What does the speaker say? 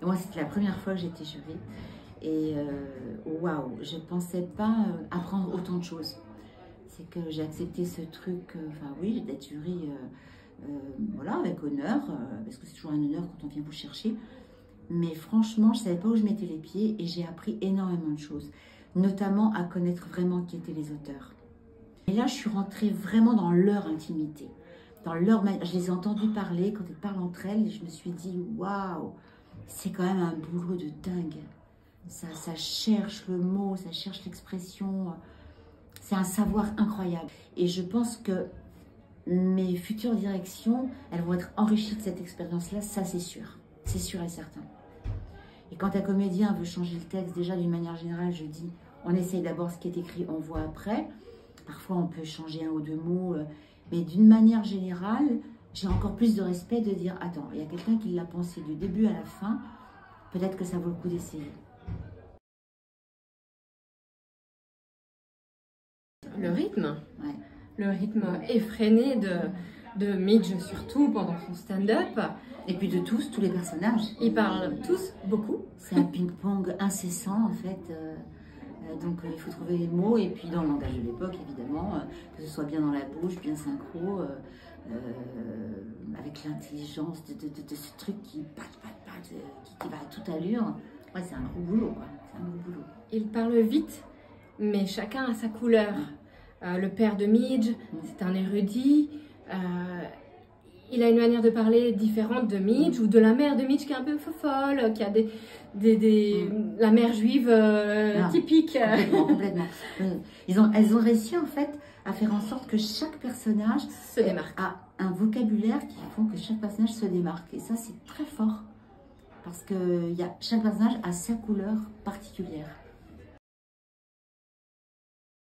Et moi, c'était la première fois que j'étais jury. Et waouh, je ne pensais pas apprendre autant de choses. C'est que j'ai accepté ce truc, enfin oui, d'être jury, voilà, avec honneur, parce que c'est toujours un honneur quand on vient vous chercher. Mais franchement, je ne savais pas où je mettais les pieds et j'ai appris énormément de choses, notamment à connaître vraiment qui étaient les auteurs. Et là, je suis rentrée vraiment dans leur intimité, dans leur manière. Je les ai entendues parler, quand elles parlent entre elles, et je me suis dit, waouh, c'est quand même un boulot de dingue. Ça cherche le mot, ça cherche l'expression. C'est un savoir incroyable. Et je pense que mes futures directions, elles vont être enrichies de cette expérience-là, ça c'est sûr. C'est sûr et certain. Et quand un comédien veut changer le texte, déjà d'une manière générale, je dis, on essaye d'abord ce qui est écrit, on voit après. Parfois on peut changer un ou deux mots, mais d'une manière générale, j'ai encore plus de respect de dire, attends, il y a quelqu'un qui l'a pensé du début à la fin, peut-être que ça vaut le coup d'essayer. Le rythme, Ouais. le rythme effréné de Midge, surtout pendant son stand-up. Et puis de tous les personnages. Ils parlent tous beaucoup. C'est un ping-pong incessant en fait. Donc il faut trouver les mots et puis dans le langage de l'époque évidemment, que ce soit bien dans la bouche, bien synchro, avec l'intelligence de ce truc qui va à toute allure. Ouais, c'est un gros boulot quoi. C'est un gros boulot. Ils parlent vite, mais chacun a sa couleur. Le père de Midge, c'est un érudit. Il a une manière de parler différente de Midge ou de la mère de Midge qui est un peu folle, qui a la mère juive typique. Complètement. Elles ont réussi en fait à faire en sorte que chaque personnage se démarque. A un vocabulaire qui font que chaque personnage se démarque. Et ça, c'est très fort. Parce que chaque personnage a sa couleur particulière.